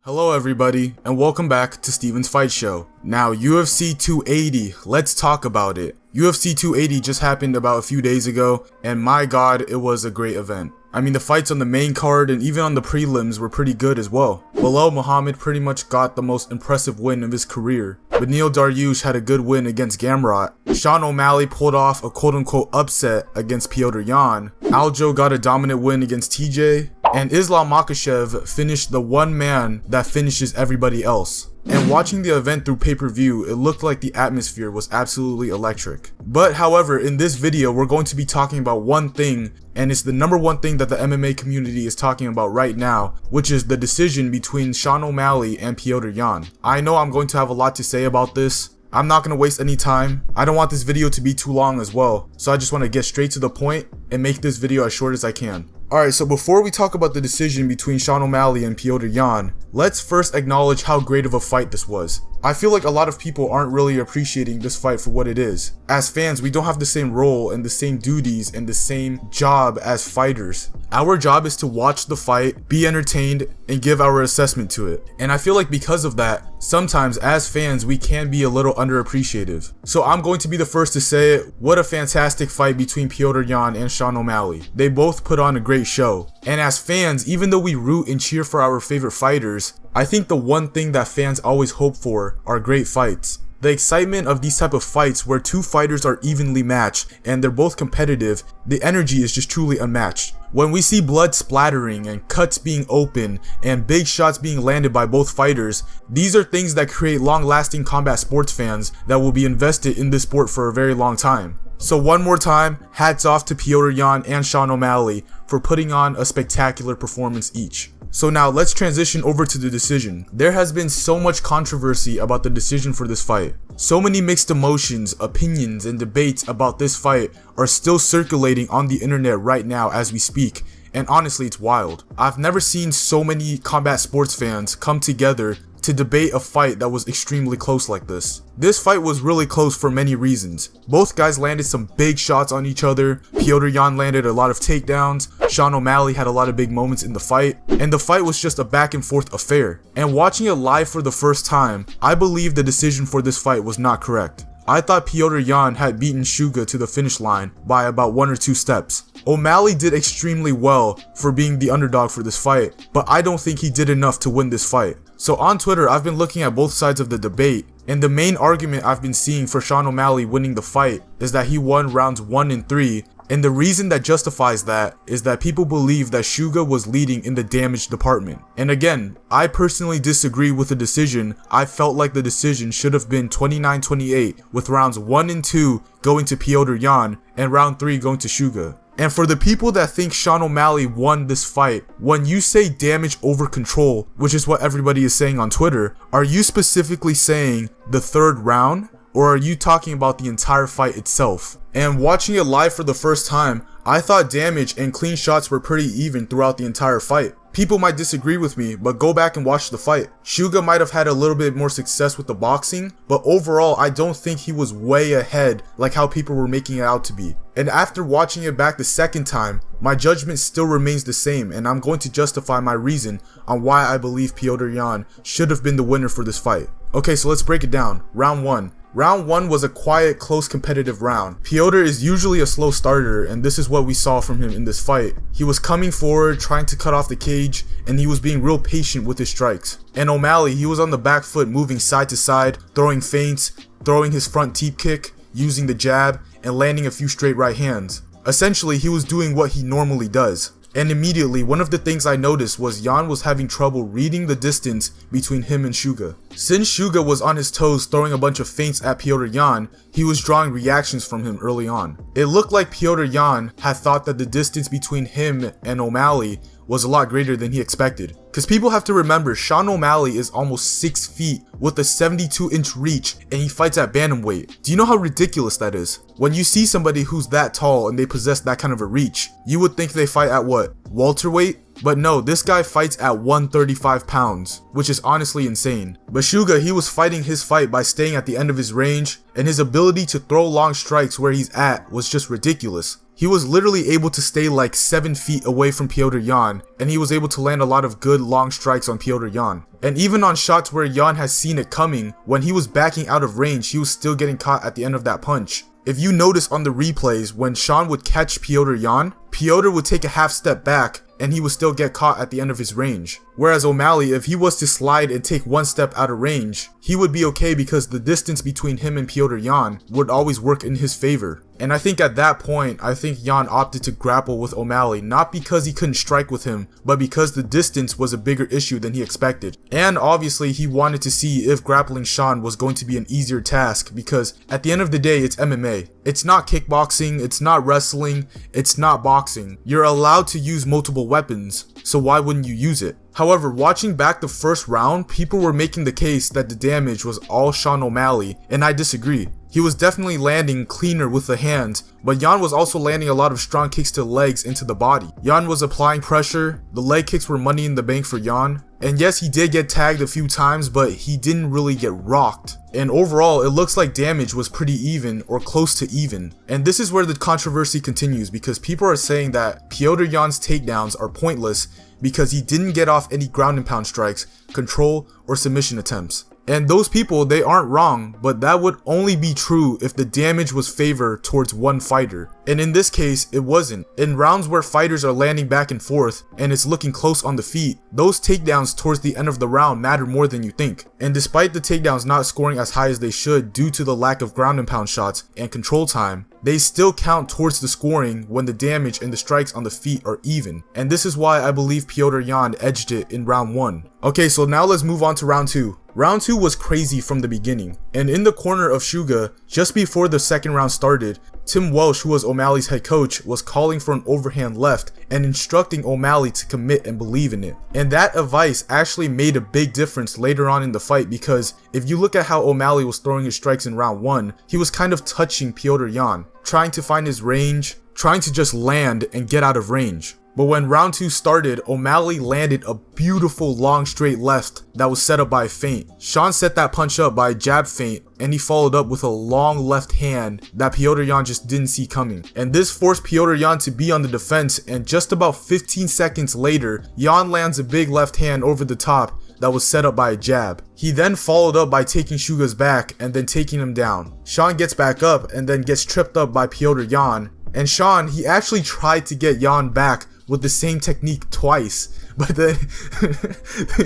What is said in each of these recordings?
Hello everybody, and welcome back to Steven's Fight Show. Now, UFC 280, let's talk about it. UFC 280 just happened about a few days ago, and my god, it was a great event. I mean, the fights on the main card and even on the prelims were pretty good as well. Belal Muhammad pretty much got the most impressive win of his career. Beneil Dariush had a good win against Gamrot. Sean O'Malley pulled off a quote-unquote upset against Petr Yan. Aljo got a dominant win against TJ. And Islam Makhachev finished the one man that finishes everybody else. And watching the event through pay-per-view, it looked like the atmosphere was absolutely electric. But however, in this video, we're going to be talking about one thing, and it's the number one thing that the MMA community is talking about right now, which is the decision between Sean O'Malley and Petr Yan. I know I'm going to have a lot to say about this. I'm not going to waste any time. I don't want this video to be too long as well, so I just want to get straight to the point and make this video as short as I can. Alright, so before we talk about the decision between Sean O'Malley and Petr Yan, let's first acknowledge how great of a fight this was. I feel like a lot of people aren't really appreciating this fight for what it is. As fans, we don't have the same role and the same duties and the same job as fighters. Our job is to watch the fight, be entertained, and give our assessment to it. And I feel like because of that, sometimes as fans, we can be a little underappreciative. So I'm going to be the first to say it. What a fantastic fight between Petr Yan and Sean O'Malley. They both put on a great show. And as fans, even though we root and cheer for our favorite fighters, I think the one thing that fans always hope for are great fights. The excitement of these type of fights where two fighters are evenly matched and they're both competitive, the energy is just truly unmatched. When we see blood splattering and cuts being open and big shots being landed by both fighters, these are things that create long-lasting combat sports fans that will be invested in this sport for a very long time. So one more time, hats off to Petr Yan and Sean O'Malley for putting on a spectacular performance each. So now let's transition over to the decision. There has been so much controversy about the decision for this fight. So many mixed emotions, opinions, and debates about this fight are still circulating on the internet right now as we speak, and honestly it's wild. I've never seen so many combat sports fans come together to debate a fight that was extremely close like this. This fight was really close for many reasons. Both guys landed some big shots on each other. Petr Yan landed a lot of takedowns. Sean O'Malley had a lot of big moments in the fight. And the fight was just a back and forth affair. And watching it live for the first time, I believe the decision for this fight was not correct. I thought Petr Yan had beaten Suga to the finish line by about 1 or 2 steps. O'Malley did extremely well for being the underdog for this fight, but I don't think he did enough to win this fight. So on Twitter, I've been looking at both sides of the debate, and the main argument I've been seeing for Sean O'Malley winning the fight is that he won rounds 1 and 3, and the reason that justifies that is that people believe that Suga was leading in the damage department. And again, I personally disagree with the decision. I felt like the decision should have been 29-28, with rounds 1 and 2 going to Petr Yan and round 3 going to Suga. And for the people that think Sean O'Malley won this fight, when you say damage over control, which is what everybody is saying on Twitter, are you specifically saying the 3rd round? Or are you talking about the entire fight itself? And watching it live for the first time, I thought damage and clean shots were pretty even throughout the entire fight. People might disagree with me, but go back and watch the fight. Suga might have had a little bit more success with the boxing, but overall I don't think he was way ahead like how people were making it out to be. And after watching it back the second time, my judgment still remains the same, and I'm going to justify my reason on why I believe Petr Yan should have been the winner for this fight. Okay, so let's break it down. Round 1. Round 1 was a quiet, close competitive round. Petr is usually a slow starter, and this is what we saw from him in this fight. He was coming forward, trying to cut off the cage, and he was being real patient with his strikes. And O'Malley, he was on the back foot, moving side to side, throwing feints, throwing his front teep kick, using the jab, and landing a few straight right hands. Essentially, he was doing what he normally does. And immediately, one of the things I noticed was Yan was having trouble reading the distance between him and Suga. Since Suga was on his toes throwing a bunch of feints at Petr Yan, he was drawing reactions from him early on. It looked like Petr Yan had thought that the distance between him and O'Malley was a lot greater than he expected. Because people have to remember, Sean O'Malley is almost 6 feet with a 72-inch reach, and he fights at bantamweight. Do you know how ridiculous that is? When you see somebody who's that tall and they possess that kind of a reach, you would think they fight at what? Welterweight? But no, this guy fights at 135 pounds, which is honestly insane. But Suga, he was fighting his fight by staying at the end of his range, and his ability to throw long strikes where he's at was just ridiculous. He was literally able to stay like 7 feet away from Petr Yan, and he was able to land a lot of good long strikes on Petr Yan. And even on shots where Yan has seen it coming, when he was backing out of range, he was still getting caught at the end of that punch. If you notice on the replays, when Sean would catch Petr Yan, Petr would take a half step back and he would still get caught at the end of his range. Whereas O'Malley, if he was to slide and take 1 step out of range, he would be okay because the distance between him and Petr Yan would always work in his favor. And I think at that point, I think Yan opted to grapple with O'Malley, not because he couldn't strike with him, but because the distance was a bigger issue than he expected. And obviously he wanted to see if grappling Sean was going to be an easier task, because at the end of the day, it's MMA. It's not kickboxing, it's not wrestling, it's not boxing. You're allowed to use multiple weapons, so why wouldn't you use it? However, watching back the first round, people were making the case that the damage was all Sean O'Malley, and I disagree. He was definitely landing cleaner with the hands, but Yan was also landing a lot of strong kicks to the legs into the body. Yan was applying pressure, the leg kicks were money in the bank for Yan. And yes, he did get tagged a few times, but he didn't really get rocked. And overall, it looks like damage was pretty even or close to even. And this is where the controversy continues, because people are saying that Petr Yan's takedowns are pointless because he didn't get off any ground and pound strikes, control, or submission attempts. And those people, they aren't wrong, but that would only be true if the damage was favored towards one fighter. And in this case, it wasn't. In rounds where fighters are landing back and forth and it's looking close on the feet, those takedowns towards the end of the round matter more than you think. And despite the takedowns not scoring as high as they should due to the lack of ground and pound shots and control time, they still count towards the scoring when the damage and the strikes on the feet are even. And this is why I believe Petr Yan edged it in round 1. Okay, so now let's move on to round 2. Round 2 was crazy from the beginning, and in the corner of Suga, just before the second round started, Tim Welsh, who was O'Malley's head coach, was calling for an overhand left and instructing O'Malley to commit and believe in it. And that advice actually made a big difference later on in the fight, because if you look at how O'Malley was throwing his strikes in round 1, he was kind of touching Petr Yan, trying to find his range, trying to just land and get out of range. But when round 2 started, O'Malley landed a beautiful long straight left that was set up by a feint. Sean set that punch up by a jab feint, and he followed up with a long left hand that Petr Yan just didn't see coming. And this forced Petr Yan to be on the defense, and just about 15 seconds later, Yan lands a big left hand over the top that was set up by a jab. He then followed up by taking Suga's back and then taking him down. Sean gets back up and then gets tripped up by Petr Yan. And Sean, he actually tried to get Yan back with the same technique twice, but then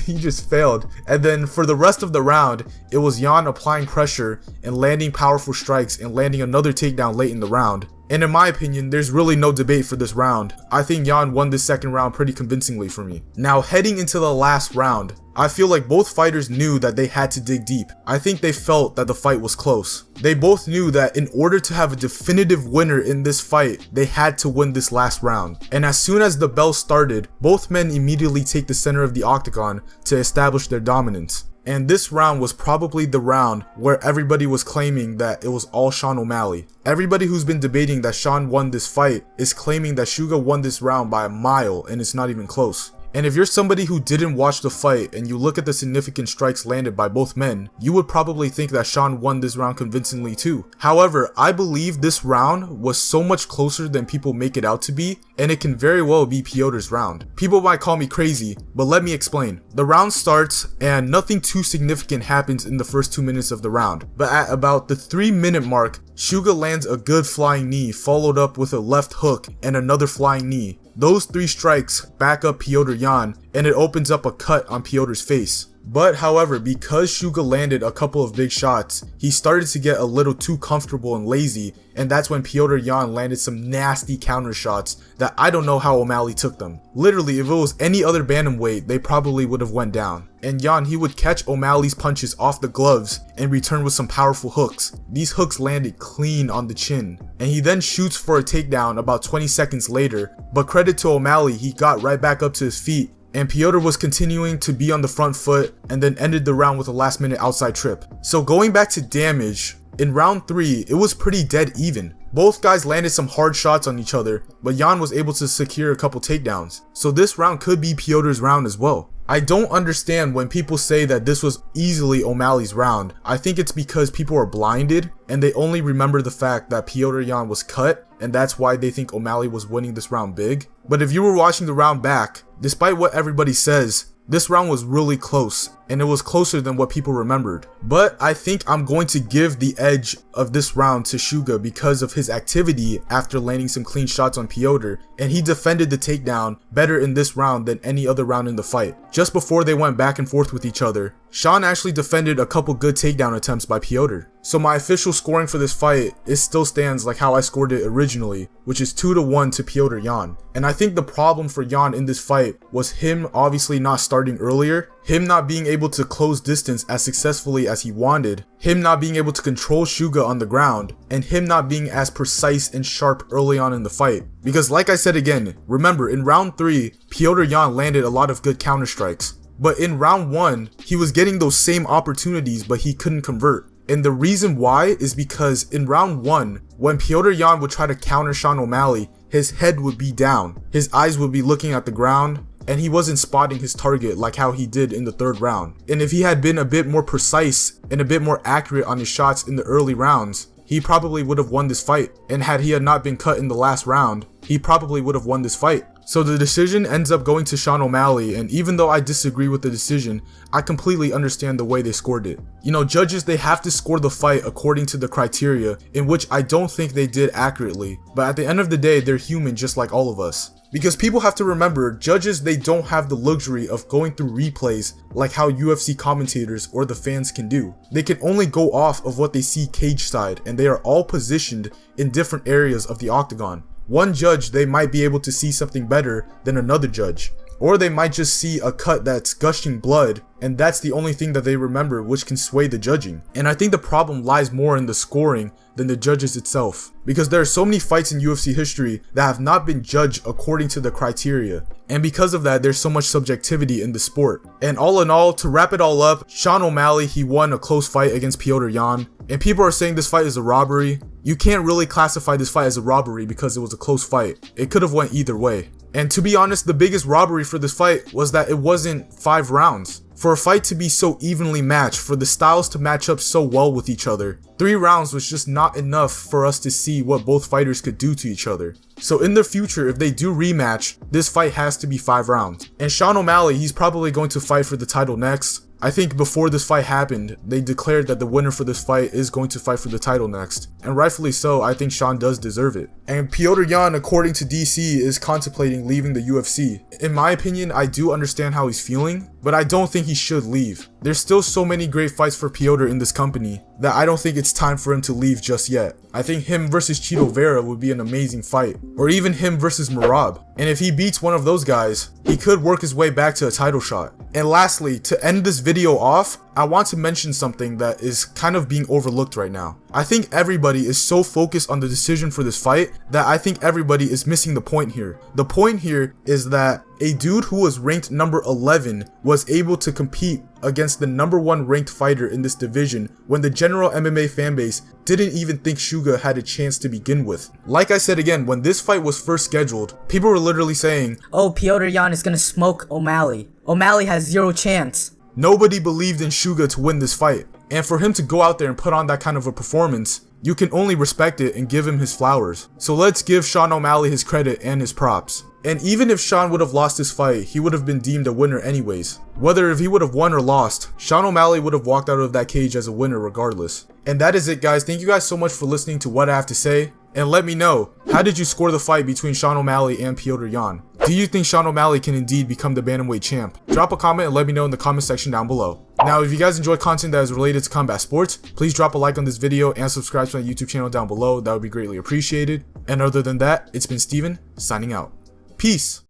he just failed. And then for the rest of the round, it was Yan applying pressure and landing powerful strikes and landing another takedown late in the round. And in my opinion, there's really no debate for this round. I think Yan won this second round pretty convincingly for me. Now heading into the last round, I feel like both fighters knew that they had to dig deep. I think they felt that the fight was close. They both knew that in order to have a definitive winner in this fight, they had to win this last round. And as soon as the bell started, both men immediately take the center of the octagon to establish their dominance. And this round was probably the round where everybody was claiming that it was all Sean O'Malley. Everybody who's been debating that Sean won this fight is claiming that Suga won this round by a mile, and it's not even close. And if you're somebody who didn't watch the fight and you look at the significant strikes landed by both men, you would probably think that Sean won this round convincingly too. However, I believe this round was so much closer than people make it out to be, and it can very well be Petr's round. People might call me crazy, but let me explain. The round starts and nothing too significant happens in the first 2 minutes of the round, but at about the 3-minute mark, Suga lands a good flying knee followed up with a left hook and another flying knee. Those 3 strikes back up Petr Yan, and it opens up a cut on Petr's face. But however, because Suga landed a couple of big shots, he started to get a little too comfortable and lazy, and that's when Petr Yan landed some nasty counter shots that I don't know how O'Malley took them. Literally, if it was any other bantamweight, they probably would have went down. And Yan, he would catch O'Malley's punches off the gloves and return with some powerful hooks. These hooks landed clean on the chin, and he then shoots for a takedown about 20 seconds later, but credit to O'Malley, he got right back up to his feet, and Petr was continuing to be on the front foot and then ended the round with a last minute outside trip. So going back to damage, in round 3, it was pretty dead even. Both guys landed some hard shots on each other, but Yan was able to secure a couple takedowns. So this round could be Petr's round as well. I don't understand when people say that this was easily O'Malley's round. I think it's because people are blinded and they only remember the fact that Petr Yan was cut, and that's why they think O'Malley was winning this round big. But if you were watching the round back, despite what everybody says, this round was really close, and it was closer than what people remembered. But I think I'm going to give the edge of this round to Suga because of his activity after landing some clean shots on Petr, and he defended the takedown better in this round than any other round in the fight. Just before they went back and forth with each other, Sean actually defended a couple good takedown attempts by Petr. So my official scoring for this fight, it still stands like how I scored it originally, which is 2-1 to Petr Yan. And I think the problem for Yan in this fight was him obviously not starting earlier, him not being able to close distance as successfully as he wanted, him not being able to control Suga on the ground, and him not being as precise and sharp early on in the fight. Because like I said again, remember in round 3, Petr Yan landed a lot of good counter strikes. But in round 1, he was getting those same opportunities but he couldn't convert. And the reason why is because in round 1, when Petr Yan would try to counter Sean O'Malley, his head would be down, his eyes would be looking at the ground, and he wasn't spotting his target like how he did in the 3rd round. And if he had been a bit more precise and a bit more accurate on his shots in the early rounds, he probably would have won this fight. And had he not been cut in the last round, he probably would have won this fight. So the decision ends up going to Sean O'Malley, and even though I disagree with the decision, I completely understand the way they scored it. You know, judges, they have to score the fight according to the criteria, in which I don't think they did accurately, but at the end of the day, they're human just like all of us. Because people have to remember, judges, they don't have the luxury of going through replays like how UFC commentators or the fans can do. They can only go off of what they see cage side, and they are all positioned in different areas of the octagon. One judge, they might be able to see something better than another judge. Or they might just see a cut that's gushing blood, and that's the only thing that they remember, which can sway the judging. And I think the problem lies more in the scoring than the judges itself, because there are so many fights in UFC history that have not been judged according to the criteria, and because of that, there's so much subjectivity in the sport. And all in all, to wrap it all up, Sean O'Malley, he won a close fight against Petr Yan, and people are saying this fight is a robbery. You can't really classify this fight as a robbery because it was a close fight. It could have went either way. And to be honest, the biggest robbery for this fight was that it wasn't 5 rounds. For a fight to be so evenly matched, for the styles to match up so well with each other, 3 rounds was just not enough for us to see what both fighters could do to each other. So in the future, if they do rematch, this fight has to be 5 rounds. And Sean O'Malley, he's probably going to fight for the title next. I think before this fight happened, they declared that the winner for this fight is going to fight for the title next. And rightfully so, I think Sean does deserve it. And Petr Yan, according to DC, is contemplating leaving the UFC. In my opinion, I do understand how he's feeling, but I don't think he should leave. There's still so many great fights for Petr in this company that I don't think it's time for him to leave just yet. I think him versus Chito Vera would be an amazing fight, or even him versus Merab. And if he beats one of those guys, he could work his way back to a title shot. And lastly, to end this video off, I want to mention something that is kind of being overlooked right now. I think everybody is so focused on the decision for this fight that I think everybody is missing the point here. The point here is that a dude who was ranked number 11 was able to compete against the number 1 ranked fighter in this division when the general MMA fanbase didn't even think Suga had a chance to begin with. Like I said again, when this fight was first scheduled, people were literally saying, "Oh, Petr Yan is gonna smoke O'Malley. O'Malley has 0 chance." Nobody believed in Suga to win this fight. And for him to go out there and put on that kind of a performance, you can only respect it and give him his flowers. So let's give Sean O'Malley his credit and his props. And even if Sean would have lost this fight, he would have been deemed a winner anyways. Whether if he would have won or lost, Sean O'Malley would have walked out of that cage as a winner regardless. And that is it, guys. Thank you guys so much for listening to what I have to say. And let me know, how did you score the fight between Sean O'Malley and Petr Yan? Do you think Sean O'Malley can indeed become the bantamweight champ? Drop a comment and let me know in the comment section down below. Now, if you guys enjoy content that is related to combat sports, please drop a like on this video and subscribe to my YouTube channel down below. That would be greatly appreciated. And other than that, it's been Steven, signing out. Peace.